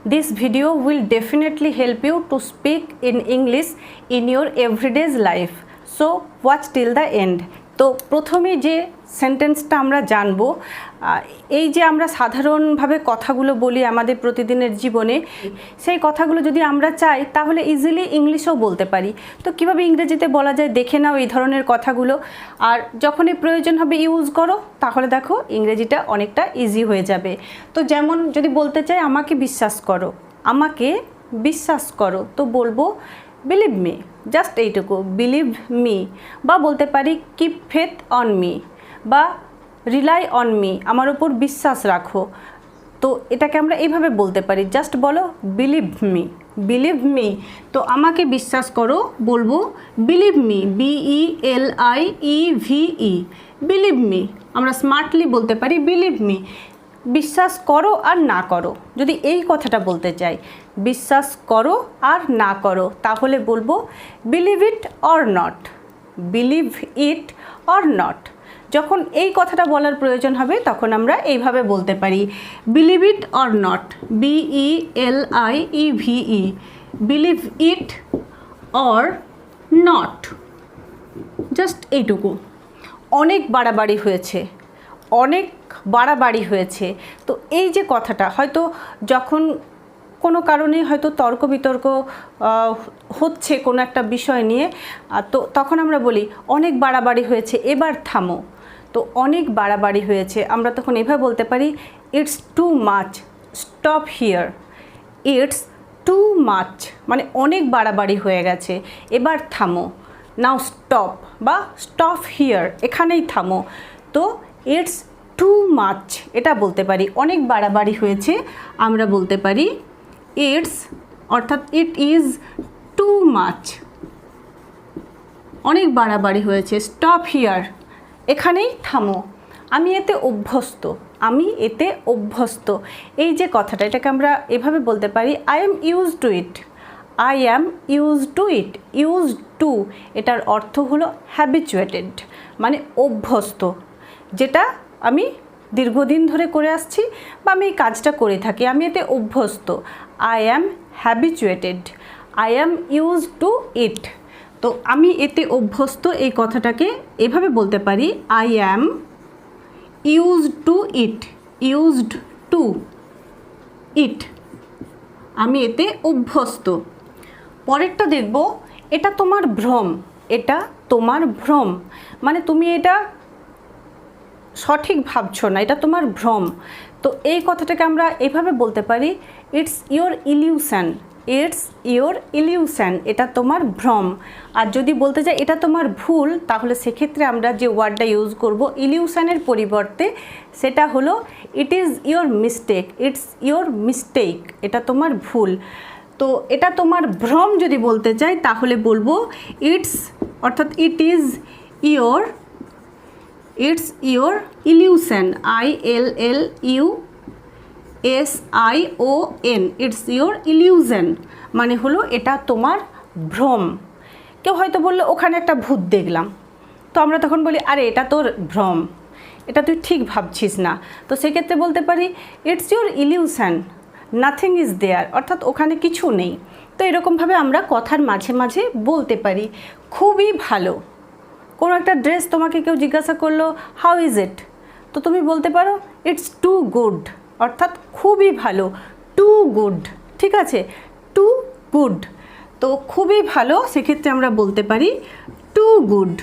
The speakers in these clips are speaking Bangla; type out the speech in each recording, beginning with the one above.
This video will definitely help you to speak in English in your everyday life. So watch till the end. তো প্রথমে যে সেন্টেন্সটা আমরা জানবো, এই যে আমরা সাধারণভাবে কথাগুলো বলি আমাদের প্রতিদিনের জীবনে, সেই কথাগুলো যদি আমরা চাই তাহলে ইজিলি ইংলিশেও বলতে পারি। তো কিভাবে ইংরেজিতে বলা যায় দেখে নাও এই ধরনের কথাগুলো, আর যখনই প্রয়োজন হবে ইউজ করো, তাহলে দেখো ইংরেজিটা অনেকটা ইজি হয়ে যাবে। তো যেমন যদি বলতে চাই আমাকে বিশ্বাস করো, আমাকে বিশ্বাস করো, তো বলবো বিলিভ মি, জাস্ট এইটুকু, বিলিভ মি। বা বলতে পারি কিপ ফেথ অন মি, বা রিলাই অন মি, আমার ওপর বিশ্বাস রাখো। তো এটাকে আমরা এইভাবে বলতে পারি, জাস্ট বলো বিলিভ মি, বিলিভ মি। তো আমাকে বিশ্বাস করো বলবো believe me, BELIEVE, believe me. আমরা স্মার্টলি বলতে পারি বিলিভ মি, বিশ্বাস করো আর না করো। যদি এই কথাটা বলতে চাই বিশ্বাস করো আর না করো, তাহলে বলবো believe it or not, believe it or not. যখন এই কথাটা বলার প্রয়োজন হবে তখন আমরা এইভাবে বলতে পারি believe it or not, BELIEVE, believe it or not, just এইটুকু। অনেক বাড়াবাড়ি হয়েছে, অনেক বাড়াবাড়ি হয়েছে। তো এই যে কথাটা হয়তো যখন কোনো কারণে হয়তো তর্ক বিতর্ক হচ্ছে কোনো একটা বিষয় নিয়ে, তো তখন আমরা বলি অনেক বাড়াবাড়ি হয়েছে, এবার থামো। তো অনেক বাড়াবাড়ি হয়েছে, আমরা তখন এভাবে বলতে পারি it's too much, stop here. It's too much মানে অনেক বাড়াবাড়ি হয়ে গেছে, এবার থামো। নাও স্টপ বা স্টপ হিয়ার, এখানেই থামো। তো ইটস টু মাচ এটা বলতে পারি, অনেক বাড়াবাড়ি হয়েছে আমরা বলতে পারি ইটস, অর্থাৎ ইট ইজ টু মাচ, অনেক বাড়াবাড়ি হয়েছে। স্টপ হিয়ার, এখানেই থামো। আমি এতে অভ্যস্ত, আমি এতে অভ্যস্ত। এই যে কথাটা, এটাকে আমরা এভাবে বলতে পারি I am use to it, I am use to it. Use to এটার অর্থ হলো হ্যাবিচুয়েটেড, মানে অভ্যস্ত, যেটা আমি দীর্ঘদিন ধরে করে আসছি বা আমি এই কাজটা করে থাকি, আমি এতে অভ্যস্ত। I am habituated, I am use to it. তো আমি এতে অভ্যস্ত এই কথাটাকে এভাবে বলতে পারি I am used to it, used to it, আমি এতে অভ্যস্ত। পরেরটা দেখব, এটা তোমার ভ্রম, এটা তোমার ভ্রম, মানে তুমি এটা সঠিক ভাবছো না, এটা তোমার ভ্রম। তো এই কথাটাকে আমরা এভাবে বলতে পারি it's your illusion, it's your illusion, এটা তোমার ভ্রম। আর যদি বলতে চাই এটা তোমার ভুল, তাহলে সেক্ষেত্রে আমরা যে ওয়ার্ডটা ইউজ করব ইলিউশনের পরিবর্তে, সেটা হলো it is your mistake, it's your mistake, এটা তোমার ভুল। তো এটা তোমার ভ্রম যদি বলতে চাই তাহলে বলবো ইটস, অর্থাৎ it is your, it's your illusion, ILLUSION, it's your illusion, মানে হলো এটা তোমার ভ্রম। কেউ হয়তো বললো ওখানে একটা ভূত দেখলাম, তো আমরা তখন বলি আরে এটা তোর ভ্রম, এটা তুই ঠিক ভাবছিস না। তো সেক্ষেত্রে বলতে পারি it's your illusion, nothing is there, অর্থাৎ ওখানে কিছু নেই। তো এরকমভাবে আমরা কথার মাঝে মাঝে বলতে পারি। খুবই ভালো, কোনো একটা ড্রেস তোমাকে কেউ জিজ্ঞাসা করলো হাউ ইজ ইট, তো তুমি বলতে পারো ইটস টু গুড, অর্থাৎ খুবই ভালো, টু গুড, ঠিক আছে, টু গুড। তো খুবই ভালো, সেক্ষেত্রে আমরা বলতে পারি টু গুড।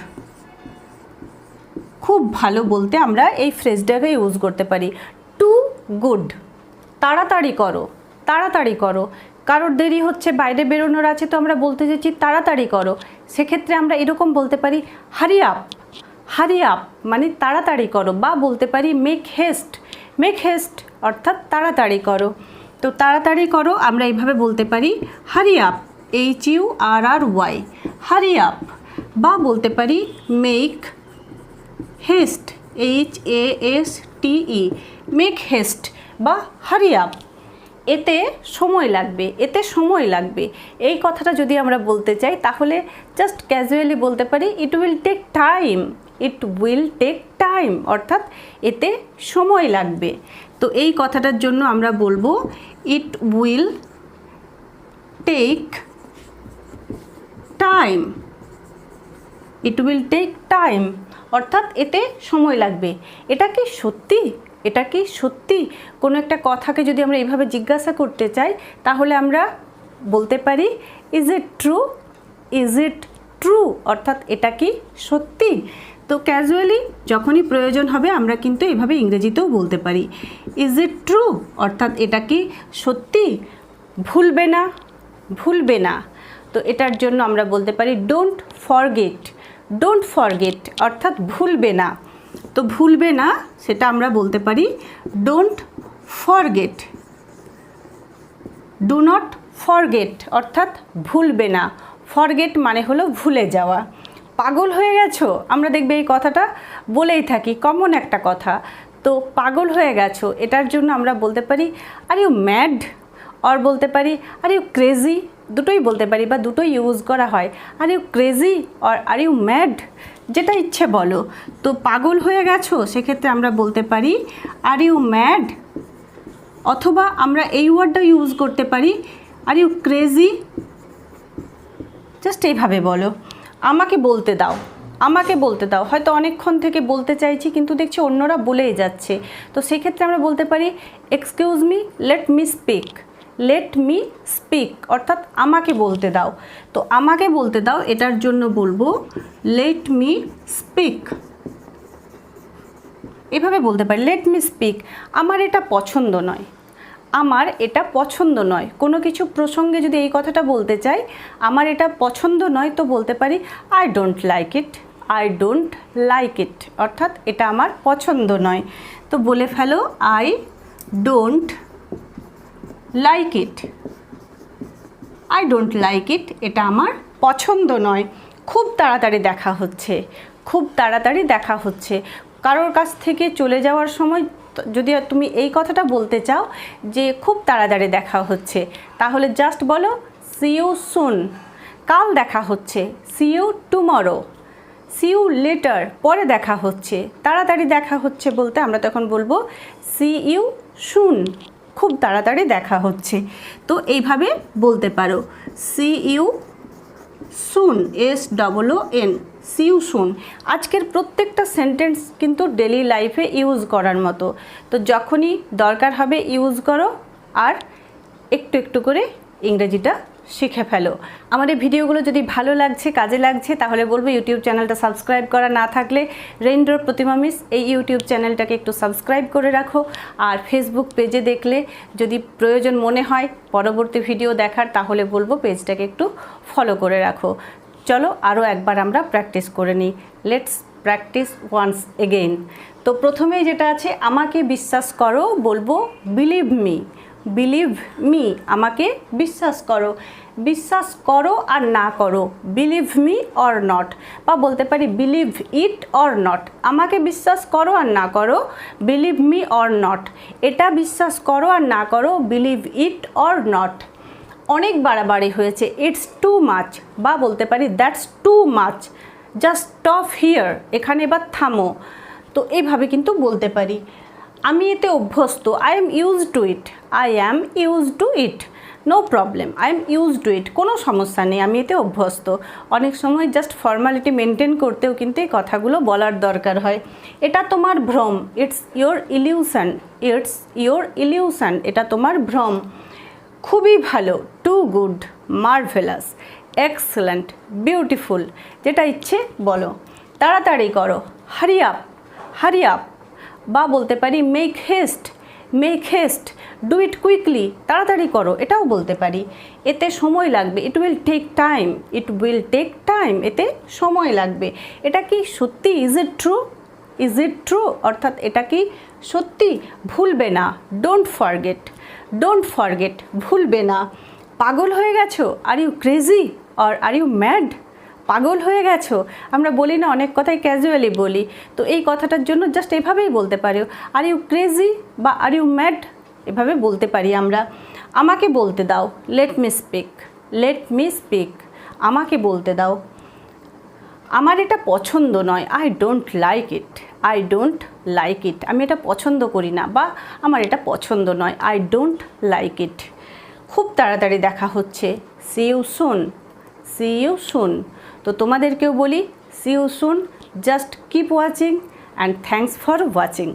খুব ভালো বলতে আমরা এই ফ্রেজটাকে ইউজ করতে পারি টু গুড। তাড়াতাড়ি করো, তাড়াতাড়ি করো, কারোর দেরি হচ্ছে, বাইরে বেরোনোর আছে, তো আমরা বলতে চাইছি তাড়াতাড়ি করো, সেক্ষেত্রে আমরা এরকম বলতে পারি হারি আপ, হারি আপ মানে তাড়াতাড়ি করো। বা বলতে পারি মেক হেস্ট, মেক হেস্ট অর্থাৎ তাড়াতাড়ি করো। তো তাড়াতাড়ি করো আমরা এইভাবে বলতে পারি hurry up, HURRY, hurry up. বা বলতে পারি make heist, HASTE, make heist বা হারি আপ। এতে সময় লাগবে, এতে সময় লাগবে, এই কথাটা যদি আমরা বলতে চাই তাহলে জাস্ট ক্যাজুয়ালি বলতে পারি it will take time, it will take time, অর্থাৎ এতে সময় লাগবে। তো এই কথাটার জন্য আমরা বলবো it will take time, it will take time অর্থাৎ এতে সময় লাগবে। এটা কি সত্যি? এটা কি সত্যি? কোনো একটা কথাকে যদি আমরা এইভাবে জিজ্ঞাসা করতে চাই তাহলে আমরা বলতে পারি is it true, is it true অর্থাৎ এটা কি সত্যি। তো ক্যাজুয়ালি যখনই প্রয়োজন হবে আমরা কিন্তু এভাবে ইংরেজিতেও বলতে পারি ইজ ইট ট্রু অর্থাৎ এটা কি সত্যি। ভুলবে না, ভুলবে না, তো এটার জন্য আমরা বলতে পারি ডোন্ট ফরগেট, ডোন্ট ফরগেট অর্থাৎ ভুলবে না। তো ভুলবে না সেটা আমরা বলতে পারি don't forget, do not forget অর্থাৎ ভুলবে না। ফরগেট মানে হলো ভুলে যাওয়া। পাগল হয়ে গেছো, আমরা দেখবে এই কথাটা বলেই থাকি, কমন একটা কথা। তো পাগল হয়ে গেছো এটার জন্য আমরা বলতে পারি আর ইউ ম্যাড, আর বলতে পারি আর ইউ ক্রেজি, দুটোই বলতে পারি বা দুটোই ইউজ করা হয়। আর ইউ ক্রেজি আর আর ইউ ম্যাড, যেটা ইচ্ছে বলো। তো পাগল হয়ে গেছো সেক্ষেত্রে আমরা বলতে পারি আর ইউ ম্যাড, অথবা আমরা এই ওয়ার্ডটা ইউজ করতে পারি আর ইউ ক্রেজি। জাস্ট এইভাবে বলো আমাকে বলতে দাও, আমাকে বলতে দাও। হয়তো অনেকক্ষণ থেকে বলতে চাইছি কিন্তু দেখছি অন্যরা বলেই যাচ্ছে, তো সেক্ষেত্রে আমরা বলতে পারি excuse me, let me speak, let me speak অর্থাৎ আমাকে বলতে দাও। তো আমাকে বলতে দাও এটার জন্য বলবো লেট মি স্পিক, এভাবে বলতে পারি লেট মি স্পিক। আমার এটা পছন্দ নয়, আমার এটা পছন্দ নয়। কোনো কিছু প্রসঙ্গে যদি এই কথাটা বলতে চাই আমার এটা পছন্দ নয় তো বলতে পারি I don't like it, I don't like it অর্থাৎ এটা আমার পছন্দ নয়। তো বলে ফেলো I don't like it, I don't like it এটা আমার পছন্দ নয়। খুব তাড়াতাড়ি দেখা হচ্ছে, খুব তাড়াতাড়ি দেখা হচ্ছে। কারোর কাছ থেকে চলে যাওয়ার সময় যদি তুমি এই কথাটা বলতে চাও যে খুব তাড়াতাড়ি দেখা হচ্ছে তাহলে জাস্ট বলো সি ইউ সুন, কাল দেখা হচ্ছে, see you tomorrow, see you later পরে দেখা হচ্ছে। তাড়াতাড়ি দেখা হচ্ছে বলতে আমরা তখন বলবো সি ইউ সুন, খুব তাড়াতাড়ি দেখা হচ্ছে। তো এইভাবে বলতে পারো see you soon, SOON, see you soon. আজকের প্রত্যেকটা সেন্টেন্স কিন্তু ডেলি লাইফে ইউজ করার মতো, তো যখনই দরকার হবে ইউজ করো আর একটু একটু করে ইংরেজিটা শিখে ফেলো। আমার এই ভিডিওগুলো যদি ভালো লাগছে, কাজে লাগছে তাহলে বলবো ইউটিউব চ্যানেলটা সাবস্ক্রাইব করা না থাকলে রেইনড্রপ প্রতিমা মিস এই ইউটিউব চ্যানেলটাকে একটু সাবস্ক্রাইব করে রাখো। আর ফেসবুক পেজে দেখলে যদি প্রয়োজন মনে হয় পরবর্তী ভিডিও দেখার তাহলে বলবো পেজটাকে একটু ফলো করে রাখো। চলো আরও একবার আমরা প্র্যাকটিস করে নিই। Let's practise once again. তো প্রথমেই যেটা আছে আমাকে বিশ্বাস করো বলবো বিলিভ মি, বিলিভ মি আমাকে বিশ্বাস করো। বিশ্বাস করো আর না করো বিলিভ মি অর নট, বা বলতে পারি বিলিভ ইট অর নট। আমাকে বিশ্বাস করো আর না করো বিলিভ মি অর নট, এটা বিশ্বাস করো আর না করো বিলিভ ইট অর নট। অনেক বাড়াবাড়ি হয়েছে ইটস টু মাচ, বা বলতে পারি that's too much, just stop here এখানে এবার থামো। তো এইভাবে কিন্তু বলতে পারি। আমি এতে অভ্যস্ত I am use to it, I am use to it, no problem, I am use to it, কোনো সমস্যা নেই আমি এতে অভ্যস্ত। অনেক সময় জাস্ট ফর্মালিটি মেনটেন করতেও কিন্তু এই কথাগুলো বলার দরকার হয়। এটা তোমার ভ্রম, it's your illusion, it's your illusion এটা তোমার ভ্রম। খুবই ভালো, too good, marvellous, excellent, beautiful, যেটা ইচ্ছে বলো। তাড়াতাড়ি করো, হারি আপ, হারি আপ, বা বলতে পারি make haste, make haste, do it quickly, তাড়াতাড়ি করো এটাও বলতে পারি। এতে সময় লাগবে, it will take time, it will take time এতে সময় লাগবে। এটা কি সত্যি, is it true, is it true অর্থাৎ এটা কি সত্যি। ভুলবে না, ডোন্ট ফরগেট, ডোন্ট ফরগেট ভুলবে না। পাগল হয়ে গেছো, are you crazy or are you mad, পাগল হয়ে গেছো আমরা বলি না, অনেক কথাই ক্যাজুয়ালি বলি। তো এই কথাটার জন্য জাস্ট এভাবেই বলতে পারি আর ইউ ক্রেজি বা আর ইউ ম্যাড, এভাবে বলতে পারি আমরা। আমাকে বলতে দাও, let me speak, let me speak, আমাকে বলতে দাও। আমার এটা পছন্দ নয়, I don't like it, I don't like ইট, আমি এটা পছন্দ করি না বা আমার এটা পছন্দ নয়, আই ডোন্ট লাইক ইট। খুব তাড়াতাড়ি দেখা হচ্ছে, see you soon, see you soon. তো তোমাদেরকেও বলি see you soon, just keep watching and thanks for watching.